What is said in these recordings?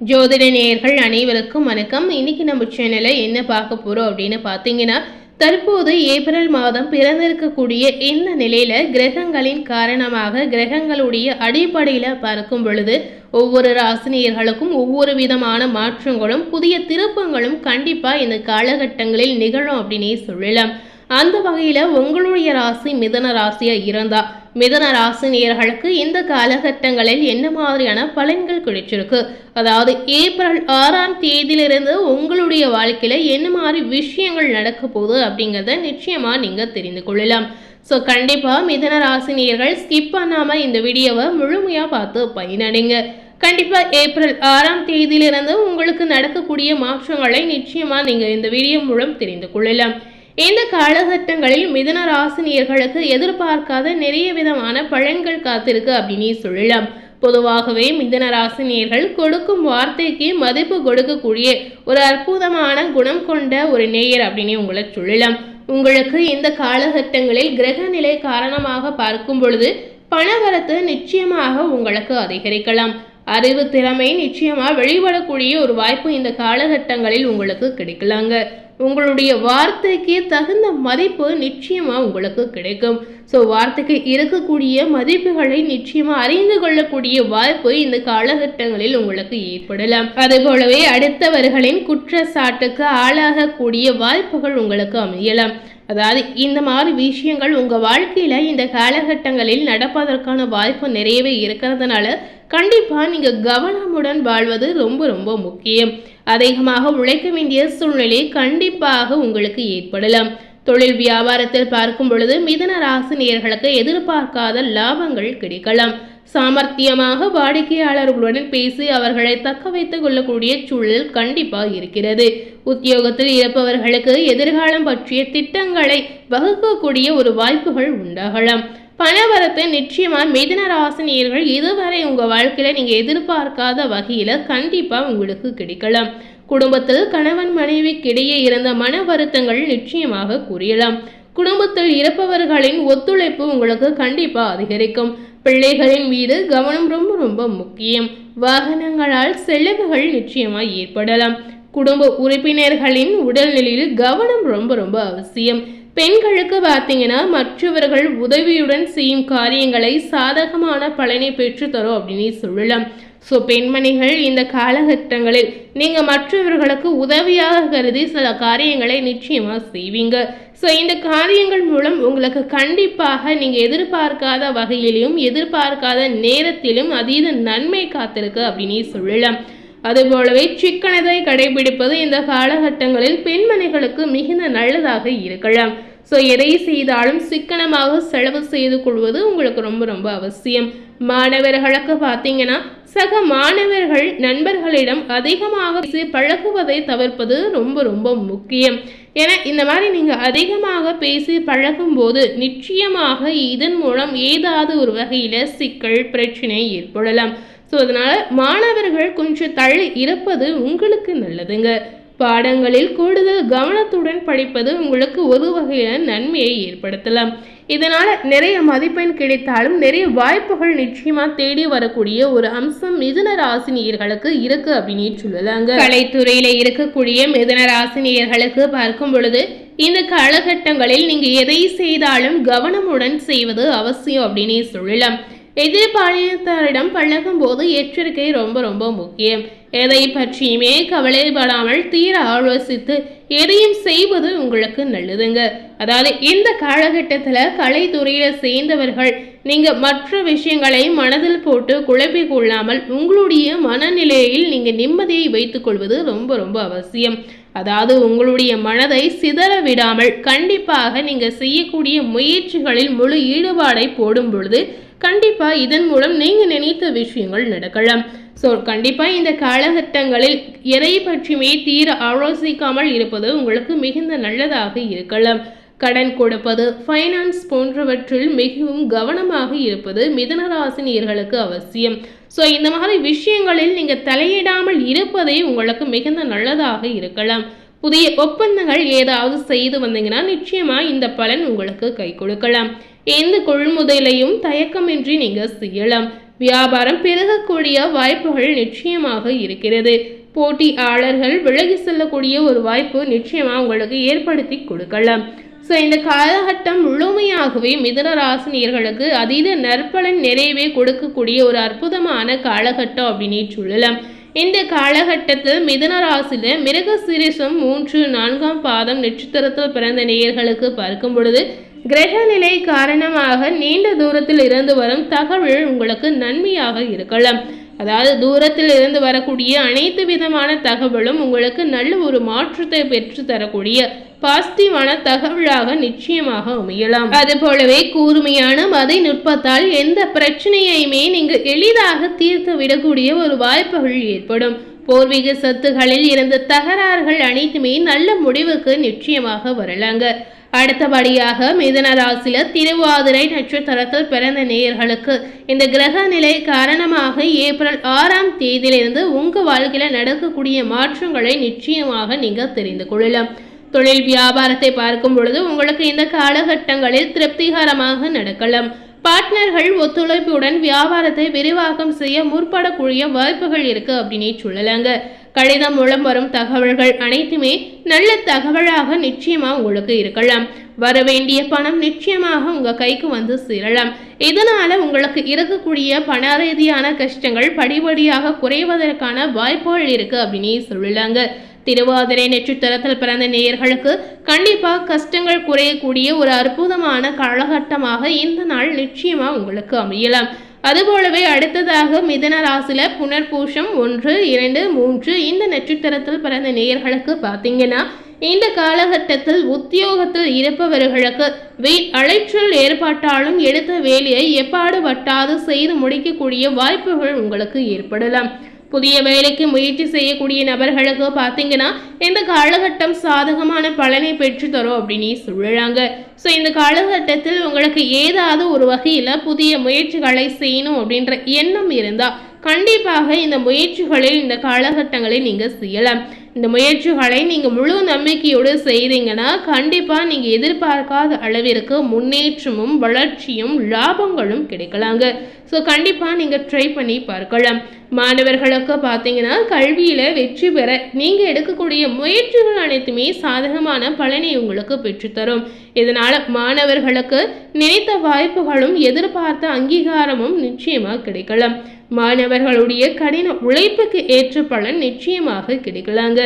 ஜோதிட நேயர்கள் அனைவருக்கும் வணக்கம். இன்னைக்கு நம்ம சேனல்ல என்ன பார்க்க போறோம் அப்படின்னு பார்த்தீங்கன்னா, தற்போது ஏப்ரல் மாதம் பிறந்திருக்கக்கூடிய இந்த நிலையில கிரகங்களின் காரணமாக கிரகங்களுடைய அடிப்படையில பார்க்கும் பொழுது ஒவ்வொரு ராசினியர்களுக்கும் ஒவ்வொரு விதமான மாற்றங்களும் புதிய திருப்பங்களும் கண்டிப்பா இந்த காலகட்டங்களில் நிகழும் அப்படின்னே சொல்லலாம். அந்த வகையில உங்களுடைய ராசி மிதன ராசியா இருந்தா மிதன ராசி நேயர்களுக்கு இந்த காலகட்டங்களில் என்ன மாதிரியான பலன்கள் கிடைச்சிருக்கு, அதாவது ஏப்ரல் 6ஆம் தேதியிலிருந்து உங்களுடைய வாழ்க்கையில என்ன மாதிரி விஷயங்கள் நடக்க போகுது அப்படிங்கிறத நிச்சயமா நீங்க தெரிந்து கொள்ளலாம். ஸோ கண்டிப்பா மிதன ராசி நேயர்கள் ஸ்கிப் பண்ணாம இந்த வீடியோவை முழுமையா பார்த்து பயனடைங்க. கண்டிப்பா ஏப்ரல் 6ஆம் தேதியிலிருந்து உங்களுக்கு நடக்கக்கூடிய மாற்றங்களை நிச்சயமா நீங்க இந்த வீடியோ மூலம் தெரிந்து கொள்ளலாம். இந்த காலகட்டங்களில் மிதுன ராசினியர்களுக்கு எதிர்பார்க்காத நிறைய விதமான பலன்கள் காத்திருக்கு அப்படின்னு சொல்லலாம். பொதுவாகவே மிதுன ராசினியர்கள் கொடுக்கும் வார்த்தைக்கு மதிப்பு கொடுக்கக்கூடிய ஒரு அற்புதமான குணம் கொண்ட ஒரு நேயர் அப்படின்னு உங்களை சொல்லலாம். உங்களுக்கு இந்த காலகட்டங்களில் கிரக நிலை காரணமாக பார்க்கும் பொழுது பணவரத்து நிச்சயமாக உங்களுக்கு அதிகரிக்கலாம். அறிவு திறமை நிச்சயமா வெளிப்படக்கூடிய ஒரு வாய்ப்பு இந்த காலகட்டங்களில் உங்களுக்கு கிடைக்கலாங்க. உங்களுடைய வார்த்தைக்கு தகுந்த மதிப்பு நிச்சயமா உங்களுக்கு கிடைக்கும். ஸோ வார்த்தைக்கு இருக்கக்கூடிய மதிப்புகளை நிச்சயமா அறிந்து கொள்ளக்கூடிய வாய்ப்பு இந்த காலகட்டங்களில் உங்களுக்கு ஏற்படலாம். அது போலவே அடுத்தவர்களின் குற்றச்சாட்டுக்கு ஆளாகக்கூடிய வாய்ப்புகள் உங்களுக்கு அமையலாம். அதாவது இந்த மாதிரி விஷயங்கள் உங்கள் வாழ்க்கையில் இந்த காலகட்டங்களில் நடப்பதற்கான வாய்ப்பு நிறையவே இருக்கிறதுனால கண்டிப்பாக நீங்கள் கவனமுடன் வாழ்வது ரொம்ப ரொம்ப முக்கியம். அதிகமாக உழைக்க வேண்டிய சூழ்நிலை கண்டிப்பாக உங்களுக்கு ஏற்படலாம். தொழில் வியாபாரத்தில் பார்க்கும் பொழுது மிதுன ராசினியர்களுக்கு எதிர்பார்க்காத லாபங்கள் கிடைக்கலாம். சாமர்த்தியமாக வாடிக்கையாளர்களுடன் பேசி அவர்களை தக்க வைத்துக் கொள்ளக்கூடிய சூழல் கண்டிப்பாக இருக்கிறது. உத்தியோகத்தில் இருப்பவர்களுக்கு எதிர்காலம் பற்றிய திட்டங்களை வகுக்கக்கூடிய ஒரு வாய்ப்புகள் உண்டாகலாம். பணவரத்து நிச்சயமா மிதுன ராசினியர்கள் இதுவரை உங்க வாழ்க்கையில நீங்க எதிர்பார்க்காத வகையில கண்டிப்பா உங்களுக்கு கிடைக்கலாம். குடும்பத்தில் கணவன் மனைவிக்கிடையே இருந்த மன வருத்தங்கள் நிச்சயமாக குறையலாம். குடும்பத்தில் இருப்பவர்களின் ஒத்துழைப்பு உங்களுக்கு கண்டிப்பா அதிகரிக்கும். பிள்ளைகளின் மீது கவனம் ரொம்ப ரொம்ப முக்கியம். வாகனங்களால் செலவுகள் நிச்சயமா ஏற்படலாம். குடும்ப உறுப்பினர்களின் உடல்நிலையில் கவனம் ரொம்ப ரொம்ப அவசியம். பெண்களுக்கு பார்த்தீங்கன்னா மற்றவர்கள் உதவியுடன் செய்யும் காரியங்களை சாதகமான பலனை பெற்றுத்தரும் அப்படின்னு சொல்லலாம். ஸோ பெண்மணிகள் இந்த காலகட்டங்களில் நீங்கள் மற்றவர்களுக்கு உதவியாக கருதி சில காரியங்களை நிச்சயமாக செய்வீங்க. ஸோ இந்த காரியங்கள் மூலம் உங்களுக்கு கண்டிப்பாக நீங்கள் எதிர்பார்க்காத வகையிலும் எதிர்பார்க்காத நேரத்திலும் அதீத நன்மை காத்திருக்கு அப்படின்னு சொல்லலாம். அதுபோலவே சிக்கனத்தை கடைபிடிப்பது இந்த காலகட்டங்களில் பெண்மணிகளுக்கு மிகுந்த நல்லதாக இருக்கலாம். ஸோ எதை செய்தாலும் சிக்கனமாக செலவு செய்து கொள்வது உங்களுக்கு ரொம்ப ரொம்ப அவசியம். மாணவர்களுக்கு பார்த்தீங்கன்னா சக மாணவர்கள் நண்பர்களிடம் அதிகமாக பழகுவதை தவிர்ப்பது ரொம்ப ரொம்ப முக்கியம். ஏன்னா இந்த மாதிரி நீங்கள் அதிகமாக பேசி பழகும் போது நிச்சயமாக இதன் மூலம் ஏதாவது ஒரு வகையில் சிக்கல் பிரச்சனை ஏற்படலாம். ஸோ அதனால் மாணவர்கள் கொஞ்சம் தள்ளி இருப்பது உங்களுக்கு நல்லதுங்க. பாடங்களில் கூடுதல் கவனத்துடன் படிப்பது உங்களுக்கு ஒரு வகையான நன்மையை ஏற்படுத்தலாம். இதனால் நிறைய மதிப்பெண் கிடைத்தாலும் நிறைய வாய்ப்புகள் நிச்சயமாக தேடி வரக்கூடிய ஒரு அம்சம் மிதுன ராசினியர்களுக்கு இருக்கு அப்படின்னு சொல்லலாங்க. கலைத்துறையில இருக்கக்கூடிய மிதுன ராசினியர்களுக்கு பார்க்கும் பொழுது இந்த காலகட்டங்களில் நீங்க எதை செய்தாலும் கவனமுடன் செய்வது அவசியம் அப்படின்னே சொல்லலாம். எதிர்பாலினத்தாரிடம் பழகும் போது எச்சரிக்கை ரொம்ப ரொம்ப முக்கியம். எதை பற்றியுமே கவலைப்படாமல் தீர ஆலோசித்து எதையும் செய்வது உங்களுக்கு நல்லதுங்க. அதாவது இந்த காலகட்டத்தில் கலைத்துறையில சேர்ந்தவர்கள் நீங்க மற்ற விஷயங்களை மனதில் போட்டு குழப்பிக் கொள்ளாமல் உங்களுடைய மனநிலையில் நீங்க நிம்மதியை வைத்துக் கொள்வது ரொம்ப ரொம்ப அவசியம். அதாவது உங்களுடைய மனதை சிதற விடாமல் கண்டிப்பாக நீங்க செய்யக்கூடிய முயற்சிகளில் முழு ஈடுபாடை போடும் பொழுது கண்டிப்பா இதன் மூலம் நீங்க நினைத்த விஷயங்கள் நடக்கலாம். ஸோ கண்டிப்பா இந்த காலகட்டங்களில் எதை பற்றியுமே தீர ஆலோசிக்காமல் இருப்பது உங்களுக்கு மிகுந்த நல்லதாக இருக்கலாம். கடன் கொடுப்பது, ஃபைனான்ஸ் போன்றவற்றில் மிகவும் கவனமாக இருப்பது மிதுன ராசினியர்களுக்கு அவசியம். ஸோ இந்த மாதிரி விஷயங்களில் நீங்கள் தலையிடாமல் இருப்பதே உங்களுக்கு மிகுந்த நல்லதாக இருக்கலாம். புதிய ஒப்பந்தங்கள் ஏதாவது செய்து வந்தீங்கன்னா நிச்சயமா இந்த பலன் உங்களுக்கு கை கொடுக்கலாம். எந்த கொள்முதலையும் தயக்கமின்றி நீங்க செய்யலாம். வியாபாரம் பெருகக்கூடிய வாய்ப்புகள் நிச்சயமாக இருக்கிறது. போட்டியாளர்கள் விலகி செல்லக்கூடிய ஒரு வாய்ப்பு நிச்சயமாக உங்களுக்கு ஏற்படுத்தி கொடுக்கலாம். ஸோ இந்த காலகட்டம் முழுமையாகவே மிதுன ராசினியர்களுக்கு அதீத நற்பலன் நிறைவே கொடுக்கக்கூடிய ஒரு அற்புதமான காலகட்டம் அப்படின்னு சொல்லலாம். இந்த காலகட்டத்தில் மிதுன ராசியில் மிருகசீரிஷம் 3, 4ஆம் பாதம் நட்சத்திரத்தில் பிறந்த நேயர்களுக்கு பார்க்கும் பொழுது கிரக நிலை காரணமாக நீண்ட தூரத்தில் இருந்து வரும் தகவல் உங்களுக்கு நன்மையாக இருக்கலாம். அதாவது தூரத்தில் இருந்து வரக்கூடிய அனைத்து விதமான தகவலும் உங்களுக்கு நல்ல ஒரு மாற்றத்தை பெற்று தரக்கூடிய பாசிட்டிவான தகவலாக நிச்சயமாக அமையலாம். அது போலவே கூர்மையான மதை நுட்பத்தால் எந்த பிரச்சனையுமே நீங்கள் எளிதாக தீர்த்து விடக்கூடிய ஒரு வாய்ப்புகள் ஏற்படும். பூர்வீக சொத்துகளில் இருந்த தகராறுகள் அனைத்துமே நல்ல முடிவுக்கு நிச்சயமாக வரலாங்க. அடுத்தபடியாக மிதுன ராசியில திருவாதிரை நட்சத்திரத்தில் பிறந்த நேயர்களுக்கு இந்த கிரக நிலை காரணமாக ஏப்ரல் 6ஆம் தேதியிலிருந்து உங்க வாழ்க்கையில நடக்கக்கூடிய மாற்றங்களை நிச்சயமாக நீங்க தெரிந்து கொள்ளலாம். தொழில் வியாபாரத்தை பார்க்கும் பொழுது உங்களுக்கு இந்த காலகட்டங்களில் திருப்திகரமாக நடக்கலாம். பார்ட்னர்கள் ஒத்துழைப்புடன் வியாபாரத்தை விரிவாக்கம் செய்ய முற்படக்கூடிய வாய்ப்புகள் இருக்கு அப்படின்னு சொல்லலாங்க. கடிதம் மூலம் வரும் தகவல்கள் அனைத்துமே நல்ல தகவலாக நிச்சயமா உங்களுக்கு இருக்கலாம். வர வேண்டிய பணம் நிச்சயமாக உங்க கைக்கு வந்து சேரலாம். இதனால உங்களுக்கு இருக்கக்கூடிய பண ரீதியான கஷ்டங்கள் படிப்படியாக குறைவதற்கான வாய்ப்புகள் இருக்கு அப்படின்னு சொல்லலாங்க. திருவாதிரை நட்சத்திரத்தில் பிறந்த நேயர்களுக்கு கண்டிப்பா கஷ்டங்கள் குறையக்கூடிய ஒரு அற்புதமான காலகட்டமாக இந்த நாள் நிச்சயமா உங்களுக்கு அமையலாம். அதுபோலவே அடுத்ததாக மிதுன ராசியில புனர்பூசம் 1, 2, 3 இந்த நட்சத்திரத்தில் பிறந்த நேயர்களுக்கு பார்த்தீங்கன்னா இந்த காலகட்டத்தில் உத்தியோகத்தில் இருப்பவர்களுக்கு வீண் அலைச்சல் ஏற்பட்டாலும் எடுத்த வேலையை எப்பாடுபட்டாது செய்து முடிக்கக்கூடிய வாய்ப்புகள் உங்களுக்கு ஏற்படலாம். புதிய வேலைக்கு முயற்சி செய்யக்கூடிய நபர்களுக்கு பார்த்தீங்கன்னா இந்த காலகட்டம் சாதகமான பலனை பெற்று தரும் அப்படின்னு சொல்லலாங்க. ஸோ இந்த காலகட்டத்தில் உங்களுக்கு ஏதாவது ஒரு வகையில் புதிய முயற்சிகளை செய்யணும் அப்படின்ற எண்ணம் இருந்தால் கண்டிப்பாக இந்த முயற்சிகளில் இந்த காலகட்டங்களை நீங்கள் செய்யலாம். இந்த முயற்சிகளை நீங்கள் முழு நம்பிக்கையோடு செய்தீங்கன்னா கண்டிப்பாக நீங்கள் எதிர்பார்க்காத அளவிற்கு முன்னேற்றமும் வளர்ச்சியும் லாபங்களும் கிடைக்கலாங்க. ஸோ கண்டிப்பாக நீங்கள் ட்ரை பண்ணி பார்க்கலாம். மாணவர்களுக்கு பார்த்தீங்கன்னா கல்வியில் வெற்றி பெற நீங்கள் எடுக்கக்கூடிய முயற்சிகள் அனைத்துமே சாதகமான பலனை உங்களுக்கு பெற்றுத்தரும். இதனால் மாணவர்களுக்கு நினைத்த வாய்ப்புகளும் எதிர்பார்த்த அங்கீகாரமும் நிச்சயமாக கிடைக்கலாம். மாணவர்களுடைய கடின உழைப்புக்கு ஏற்ற பலன் நிச்சயமாக கிடைக்கலாங்க.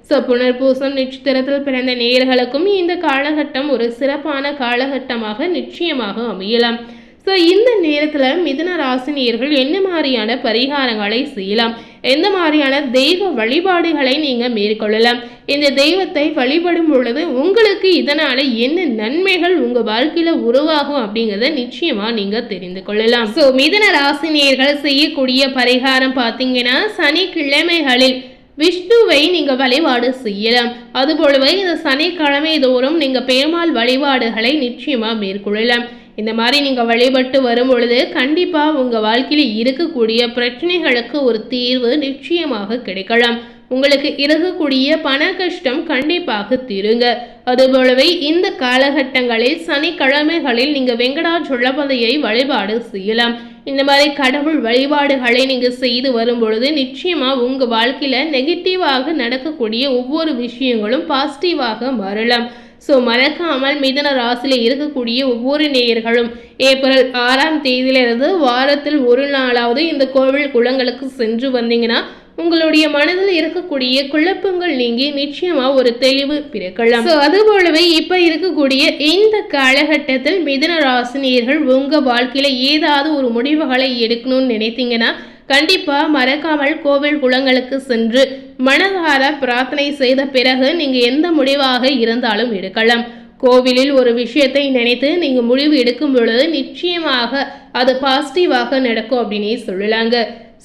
ஸோ புனர்பூசம் நட்சத்திரத்தில் பிறந்த நேயர்களுக்கும் இந்த காலகட்டம் ஒரு சிறப்பான காலகட்டமாக நிச்சயமாக அமையலாம். ஸோ இந்த நேரத்தில் மிதுன ராசினியர்கள் என்ன மாதிரியான பரிகாரங்களை செய்யலாம், எந்த மாதிரியான தெய்வ வழிபாடுகளை நீங்கள் மேற்கொள்ளலாம், இந்த தெய்வத்தை வழிபடும் பொழுது உங்களுக்கு இதனால் என்ன நன்மைகள் உங்கள் வாழ்க்கையில் உருவாகும் அப்படிங்கிறத நிச்சயமாக நீங்கள் தெரிந்து கொள்ளலாம். ஸோ மிதுன ராசினியர்கள் செய்யக்கூடிய பரிகாரம் பார்த்தீங்கன்னா சனிக்கிழமைகளில் விஷ்ணுவை நீங்கள் வழிபாடு செய்யலாம். அதுபோலவே இந்த சனிக்கிழமை தோறும் நீங்கள் பெருமாள் வழிபாடுகளை நிச்சயமாக மேற்கொள்ளலாம். இந்த மாதிரி நீங்கள் வழிபட்டு வரும் பொழுது கண்டிப்பாக உங்கள் வாழ்க்கையில் இருக்கக்கூடிய பிரச்சனைகளுக்கு ஒரு தீர்வு நிச்சயமாக கிடைக்கலாம். உங்களுக்கு இருக்கக்கூடிய பண கஷ்டம் கண்டிப்பாக தீருங்க. அதுபோலவே இந்த காலகட்டங்களில் சனிக்கிழமைகளில் நீங்கள் வெங்கடாச்சலபதியை வழிபாடு செய்யலாம். இந்த மாதிரி கடவுள் வழிபாடுகளை நீங்கள் செய்து வரும் பொழுது நிச்சயமாக உங்கள் வாழ்க்கையில் நெகட்டிவாக நடக்கக்கூடிய ஒவ்வொரு விஷயங்களும் பாசிட்டிவாக மாறலாம். ஸோ மறக்காமல் மிதுன ராசியில் இருக்கக்கூடிய ஒவ்வொரு நேயர்களும் ஏப்ரல் 6ஆம் தேதியிலிருந்து வாரத்தில் ஒரு நாளாவது இந்த கோவில் குளங்களுக்கு சென்று வந்தீங்கன்னா உங்களுடைய மனதில் இருக்கக்கூடிய குழப்பங்கள் நீங்கி நிச்சயமா ஒரு தெளிவு பிறக்கலாம். ஸோ அதுபோலவே இப்போ இருக்கக்கூடிய இந்த காலகட்டத்தில் மிதுன ராசினியர்கள் உங்க வாழ்க்கையில ஏதாவது ஒரு முடிவுகளை எடுக்கணும்னு நினைத்தீங்கன்னா கண்டிப்பாக மறக்காமல் கோவில் குளங்களுக்கு சென்று மனதார பிரார்த்தனை செய்த பிறகு நீங்கள் எந்த முடிவாக இருந்தாலும் எடுக்கலாம். கோவிலில் ஒரு விஷயத்தை நினைத்து நீங்கள் முடிவு எடுக்கும் பொழுது நிச்சயமாக அது பாசிட்டிவாக நடக்கும் அப்படின்னே சொல்லலாங்க.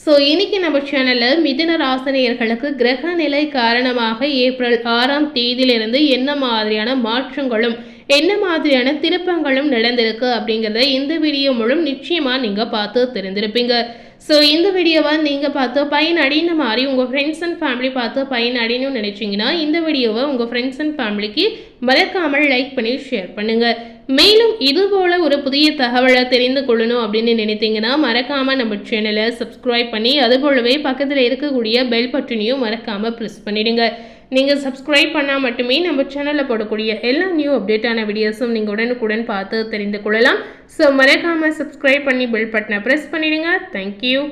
ஸோ இன்னைக்கு நம்ம சேனலில் மிதுன ராசினியர்களுக்கு கிரக நிலை காரணமாக ஏப்ரல் 6ஆம் தேதியிலிருந்து என்ன மாதிரியான மாற்றங்களும் என்ன மாதிரியான திருப்பங்களும் நடந்திருக்கு அப்படிங்கிறத இந்த வீடியோ மூலம் நிச்சயமாக நீங்கள் பார்த்து தெரிஞ்சிருப்பீங்க. ஸோ இந்த வீடியோவை நீங்கள் பார்த்து பயனடைந்த மாதிரி உங்கள் ஃப்ரெண்ட்ஸ் அண்ட் ஃபேமிலி பார்த்து பயனடையணும்னு நினைச்சிங்கன்னா இந்த வீடியோவை உங்கள் ஃப்ரெண்ட்ஸ் அண்ட் ஃபேமிலிக்கு மறக்காமல் லைக் பண்ணி ஷேர் பண்ணுங்கள். மேலும் இதுபோல ஒரு புதிய தகவலை தெரிந்து கொள்ளணும் அப்படின்னு நினைத்தீங்கன்னா மறக்காம நம்ம சேனலை சப்ஸ்கிரைப் பண்ணி அதுபோலவே பக்கத்தில் இருக்கக்கூடிய பெல் பட்டனையும் மறக்காம ப்ரெஸ் பண்ணிடுங்க. நீங்கள் சப்ஸ்கிரைப் பண்ணால் மட்டுமே நம்ம சேனலில் போடக்கூடிய எல்லா நியூ அப்டேட்டான வீடியோஸும் நீங்கள் உடனுக்குடன் பார்த்து தெரிந்து கொள்ளலாம். ஸோ மறக்காமல் சப்ஸ்கிரைப் பண்ணி பெல் பட்டனை ப்ரெஸ் பண்ணிடுங்க. தேங்க்யூ.